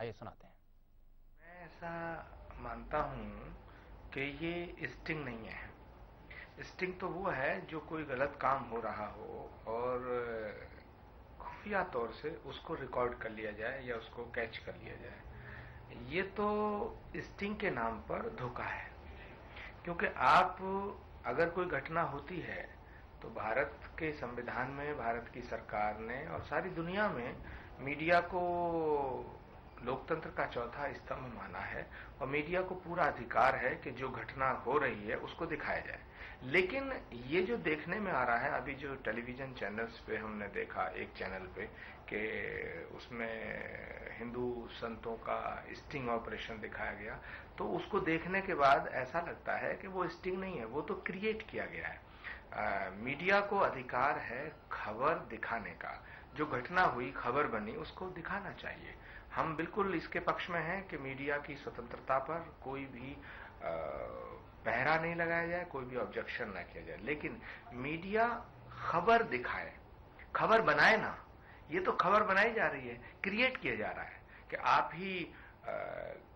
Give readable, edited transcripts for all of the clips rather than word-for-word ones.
आइए सुनाते हैं। मैं ऐसा मानता हूं कि ये स्टिंग नहीं है। स्टिंग तो वो है जो कोई गलत काम हो रहा हो और खुफिया तौर से उसको रिकॉर्ड कर लिया जाए या उसको कैच कर लिया जाए। ये तो स्टिंग के नाम पर धोखा है, क्योंकि आप अगर कोई घटना होती है तो भारत के संविधान में भारत की सरकार ने और सारी दुनिया में मीडिया को लोकतंत्र का चौथा स्तंभ माना है और मीडिया को पूरा अधिकार है कि जो घटना हो रही है उसको दिखाया जाए। लेकिन ये जो देखने में आ रहा है, अभी जो टेलीविजन चैनल्स पे हमने देखा एक चैनल पे कि उसमें हिंदू संतों का स्टिंग ऑपरेशन दिखाया गया, तो उसको देखने के बाद ऐसा लगता है कि वो स्टिंग नहीं है, वो तो क्रिएट किया गया है। मीडिया को अधिकार है खबर दिखाने का। जो घटना हुई, खबर बनी, उसको दिखाना चाहिए। हम बिल्कुल इसके पक्ष में हैं कि मीडिया की स्वतंत्रता पर कोई भी पहरा नहीं लगाया जाए, कोई भी ऑब्जेक्शन ना किया जाए, लेकिन मीडिया खबर दिखाए, खबर बनाए ना। ये तो खबर बनाई जा रही है, क्रिएट किया जा रहा है कि आप ही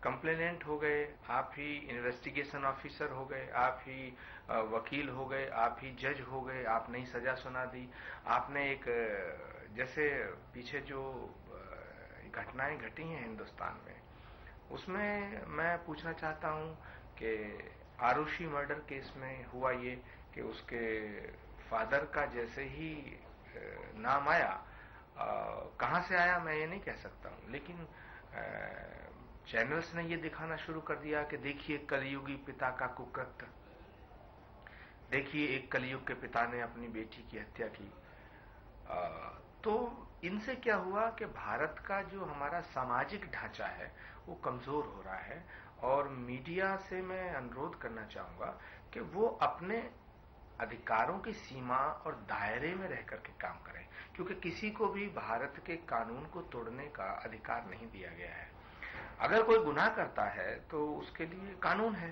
कंप्लेनेंट हो गए, आप ही इन्वेस्टिगेशन ऑफिसर हो गए, आप ही वकील हो गए, आप ही जज हो गए, आपने ही सजा सुना दी। आपने एक जैसे पीछे जो घटनाएं घटी हैं हिंदुस्तान में, उसमें मैं पूछना चाहता हूं कि आरुषि मर्डर केस में हुआ ये कि उसके फादर का जैसे ही नाम आया, कहां से आया मैं ये नहीं कह सकता हूं, लेकिन चैनल्स ने ये दिखाना शुरू कर दिया कि देखिए कलयुगी पिता का कुकृत्य, देखिए एक कलयुग के पिता ने अपनी बेटी की हत्या की। तो इनसे क्या हुआ कि भारत का जो हमारा सामाजिक ढांचा है वो कमजोर हो रहा है। और मीडिया से मैं अनुरोध करना चाहूंगा कि वो अपने अधिकारों की सीमा और दायरे में रह करके काम करें, क्योंकि किसी को भी भारत के कानून को तोड़ने का अधिकार नहीं दिया गया है। अगर कोई गुनाह करता है तो उसके लिए कानून है,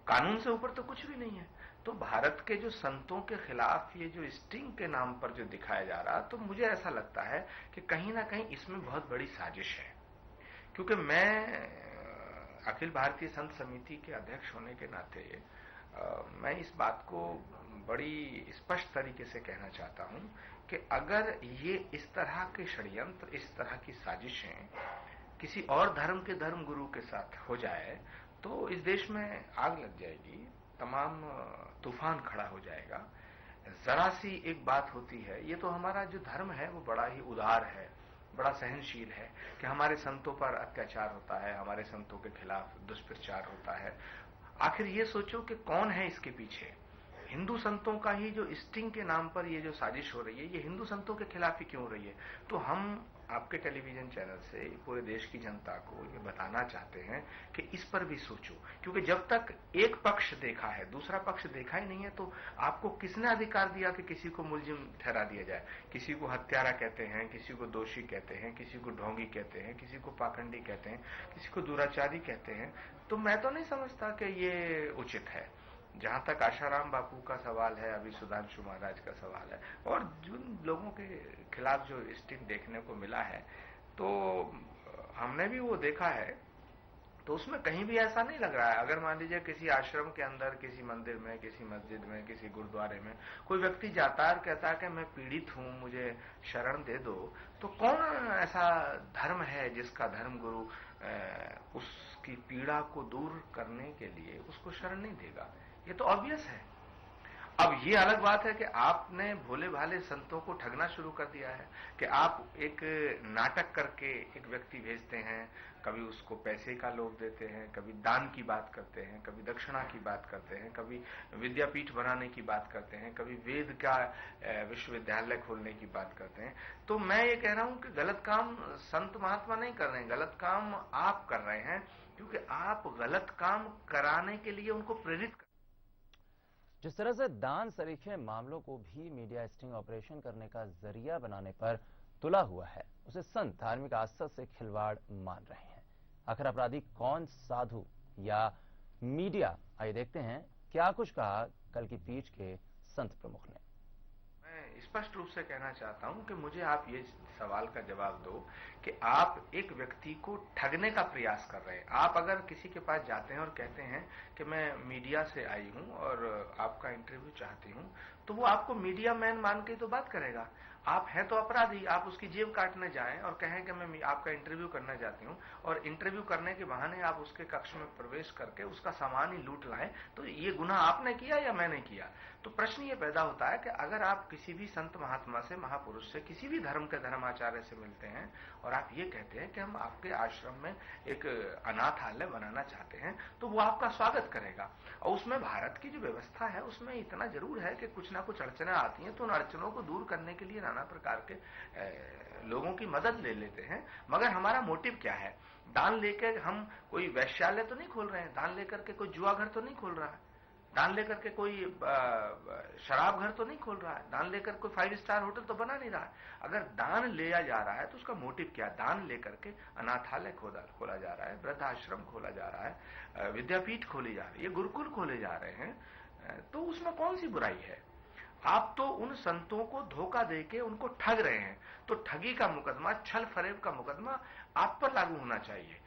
कानून से ऊपर तो कुछ भी नहीं है। तो भारत के जो संतों के खिलाफ ये जो स्टिंग के नाम पर जो दिखाया जा रहा, तो मुझे ऐसा लगता है कि कहीं ना कहीं इसमें बहुत बड़ी साजिश है। क्योंकि मैं अखिल भारतीय संत समिति के अध्यक्ष होने के नाते मैं इस बात को बड़ी स्पष्ट तरीके से कहना चाहता हूं कि अगर ये इस तरह के षड्यंत्र, इस तरह की साजिशें किसी और धर्म के धर्म गुरु के साथ हो जाए तो इस देश में आग लग जाएगी, तमाम तूफान खड़ा हो जाएगा। जरा सी एक बात होती है, ये तो हमारा जो धर्म है वो बड़ा ही उदार है, बड़ा सहनशील है कि हमारे संतों पर अत्याचार होता है, हमारे संतों के खिलाफ दुष्प्रचार होता है। आखिर ये सोचो कि कौन है इसके पीछे। हिंदू संतों का ही जो स्टिंग के नाम पर ये जो साजिश हो रही है, ये हिंदू संतों के खिलाफ ही क्यों हो रही है। तो हम आपके टेलीविजन चैनल से पूरे देश की जनता को ये बताना चाहते हैं कि इस पर भी सोचो, क्योंकि जब तक एक पक्ष देखा है, दूसरा पक्ष देखा ही नहीं है, तो आपको किसने अधिकार दिया कि किसी को मुलजिम ठहरा दिया जाए। किसी को हत्यारा कहते हैं, किसी को दोषी कहते हैं, किसी को ढोंगी कहते हैं, किसी को पाखंडी कहते हैं, किसी को दुराचारी कहते हैं। तो मैं तो नहीं समझता कि ये उचित है। जहां तक आशाराम बापू का सवाल है, अभी सुधांशु महाराज का सवाल है, और जिन लोगों के खिलाफ जो स्टिंग देखने को मिला है, तो हमने भी वो देखा है, तो उसमें कहीं भी ऐसा नहीं लग रहा है। अगर मान लीजिए किसी आश्रम के अंदर, किसी मंदिर में, किसी मस्जिद में, किसी गुरुद्वारे में कोई व्यक्ति जाता है और कहता है कि मैं पीड़ित हूं, मुझे शरण दे दो, तो कौन ऐसा धर्म है जिसका धर्म गुरु उसकी पीड़ा को दूर करने के लिए उसको शरण नहीं देगा। ये तो ऑब्वियस है। अब ये अलग बात है कि आपने भोले भाले संतों को ठगना शुरू कर दिया है कि आप एक नाटक करके एक व्यक्ति भेजते हैं, कभी उसको पैसे का लोभ देते हैं, कभी दान की बात करते हैं, कभी दक्षिणा की बात करते हैं, कभी विद्यापीठ बनाने की बात करते हैं, कभी वेद का विश्वविद्यालय खोलने की बात करते हैं। तो मैं ये कह रहा हूं कि गलत काम संत महात्मा नहीं कर रहे हैं, गलत काम आप कर रहे हैं, क्योंकि आप गलत काम कराने के लिए उनको प्रेरित कर। जिस तरह से दान सरीखे मामलों को भी मीडिया स्टिंग ऑपरेशन करने का जरिया बनाने पर तुला हुआ है, उसे संत धार्मिक आस्था से खिलवाड़ मान रहे हैं। आखिर अपराधी कौन, साधु या मीडिया? आइए देखते हैं क्या कुछ कहा कल की पीठ के संत प्रमुख ने। मैं स्पष्ट रूप से कहना चाहता हूं कि मुझे आप ये सवाल का जवाब दो कि आप एक व्यक्ति को ठगने का प्रयास कर रहे हैं। आप अगर किसी के पास जाते हैं और कहते हैं कि मैं मीडिया से आई हूं और आपका इंटरव्यू चाहती हूं, तो वो आपको मीडिया मैन मान के तो बात करेगा। आप हैं तो अपराधी, आप उसकी जेब काटने जाएं और कहें कि मैं आपका इंटरव्यू करना चाहती हूं, और इंटरव्यू करने के बहाने आप उसके कक्ष में प्रवेश करके उसका सामान ही लूट लाएं, तो ये गुनाह आपने किया या मैंने किया? तो प्रश्न ये पैदा होता है कि अगर आप किसी भी संत महात्मा से, महापुरुष से, किसी भी धर्म के धर्माचार्य से मिलते हैं और आप ये कहते हैं कि हम आपके आश्रम में एक अनाथालय बनाना चाहते हैं, तो वो आपका स्वागत करेगा। और उसमें भारत की जो व्यवस्था है उसमें इतना जरूर है कि कुछ ना कुछ अड़चनें आती हैं, तो उन अड़चनों को दूर करने के लिए नाना प्रकार के लोगों की मदद ले लेते हैं। मगर हमारा मोटिव क्या है? दान लेकर हम कोई वैश्यालय तो नहीं खोल रहे हैं, दान लेकर के कोई जुआ घर तो नहीं खोल रहा है, दान लेकर के कोई शराब घर तो नहीं खोल रहा है, दान लेकर कोई 5 स्टार होटल तो बना नहीं रहा है। अगर दान लिया जा रहा है तो उसका मोटिव क्या? दान लेकर के अनाथालय खोला जा रहा है, वृद्धाश्रम खोला जा रहा है, विद्यापीठ खोली जा रही है, गुरुकुल खोले जा रहे हैं, तो उसमें कौन सी बुराई है? आप तो उन संतों को धोखा देके उनको ठग रहे हैं, तो ठगी का मुकदमा, छल फरेब का मुकदमा आप पर लागू होना चाहिए।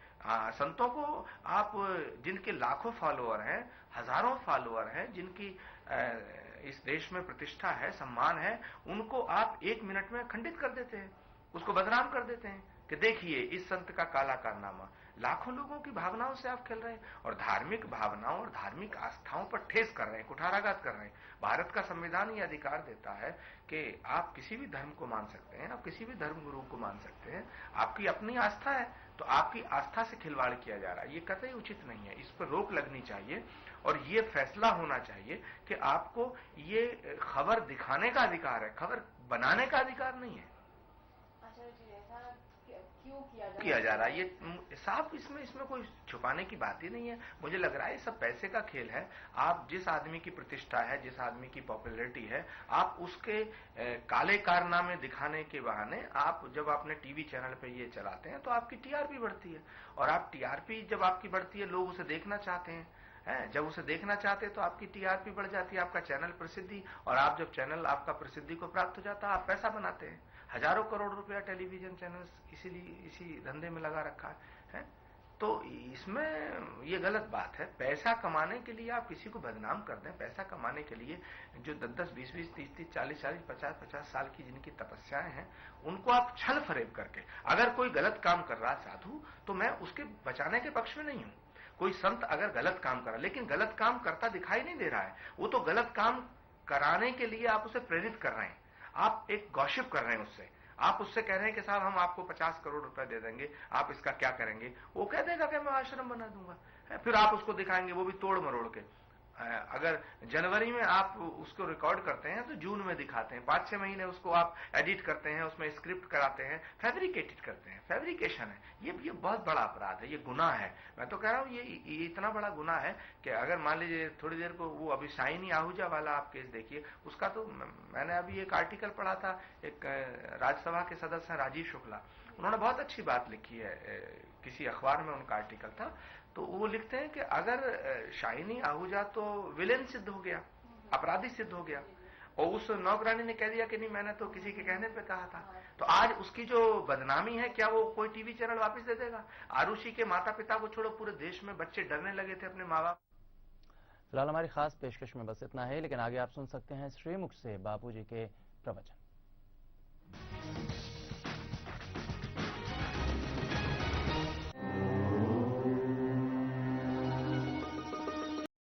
संतों को आप, जिनके लाखों फॉलोअर हैं, हजारों फॉलोअर हैं, जिनकी इस देश में प्रतिष्ठा है, सम्मान है, उनको आप 1 मिनट में खंडित कर देते हैं, उसको बदनाम कर देते हैं कि देखिए इस संत का काला कारनामा। लाखों लोगों की भावनाओं से आप खेल रहे हैं और धार्मिक भावनाओं और धार्मिक आस्थाओं पर ठेस कर रहे हैं, कुठाराघात कर रहे हैं। भारत का संविधान ये अधिकार देता है कि आप किसी भी धर्म को मान सकते हैं, आप किसी भी धर्म गुरु को मान सकते हैं, आपकी अपनी आस्था है, तो आपकी आस्था से खिलवाड़ किया जा रहा है, ये कतई उचित नहीं है। इस पर रोक लगनी चाहिए और ये फैसला होना चाहिए कि आपको ये खबर दिखाने का अधिकार है, खबर बनाने का अधिकार नहीं है। क्यों किया जा रहा है ये साफ, इसमें कोई छुपाने की बात ही नहीं है। मुझे लग रहा है ये सब पैसे का खेल है। आप जिस आदमी की प्रतिष्ठा है, जिस आदमी की पॉपुलैरिटी है, आप उसके काले कारनामे दिखाने के बहाने आप जब अपने टीवी चैनल पे ये चलाते हैं तो आपकी टीआरपी बढ़ती है, और आप टीआरपी जब आपकी बढ़ती है, लोग उसे देखना चाहते हैं, जब उसे देखना चाहते हैं तो आपकी टीआरपी बढ़ जाती है, आपका चैनल प्रसिद्धि, और आप जब चैनल आपका प्रसिद्धि को प्राप्त हो जाता है, आप पैसा बनाते हैं। हजारों करोड़ रुपया टेलीविजन चैनल इसीलिए इसी धंधे में लगा रखा है। तो इसमें ये गलत बात है। पैसा कमाने के लिए आप किसी को बदनाम कर दें, पैसा कमाने के लिए जो 10-10, 20-20, 30-30, 40-40, 50-50 साल की जिनकी तपस्याएं हैं, उनको आप छल फरेब करके, अगर कोई गलत काम कर रहा साधु, तो मैं उसके बचाने के पक्ष में नहीं हूं। कोई संत अगर गलत काम कर रहा, लेकिन गलत काम करता दिखाई नहीं दे रहा है, वो तो गलत काम कराने के लिए आप उसे प्रेरित कर रहे हैं, आप एक गॉसिप कर रहे हैं उससे। आप उससे कह रहे हैं कि साहब हम आपको 50 करोड़ रुपए दे देंगे, आप इसका क्या करेंगे? वो कह देगा कि मैं आश्रम बना दूंगा। फिर आप उसको दिखाएंगे, वो भी तोड़ मरोड़ के। अगर जनवरी में आप उसको रिकॉर्ड करते हैं तो जून में दिखाते हैं, 5-6 महीने उसको आप एडिट करते हैं, उसमें स्क्रिप्ट कराते हैं, फैब्रिकेटेड करते हैं। फैब्रिकेशन है ये बहुत बड़ा अपराध है, ये गुनाह है। मैं तो कह रहा हूं ये इतना बड़ा गुनाह है कि अगर मान लीजिए थोड़ी देर को वो अभी शाइनी आहूजा वाला आप केस देखिए, उसका तो मैंने अभी एक आर्टिकल पढ़ा था, एक राज्यसभा के सदस्य हैं राजीव शुक्ला, उन्होंने बहुत अच्छी बात लिखी है, किसी अखबार में उनका आर्टिकल था। तो वो लिखते हैं कि अगर शाइनी आहूजा तो विलेन सिद्ध हो गया, अपराधी सिद्ध हो गया, और उस नौकरानी ने कह दिया कि नहीं मैंने तो किसी के कहने पे कहा था, तो आज उसकी जो बदनामी है, क्या वो कोई टीवी चैनल वापस दे देगा? आरुषि के माता पिता को छोड़ो, पूरे देश में बच्चे डरने लगे थे अपने माँ बाप। फिलहाल हमारी खास पेशकश में बस इतना है, लेकिन आगे आप सुन सकते हैं श्रीमुख से बापूजी के प्रवचन।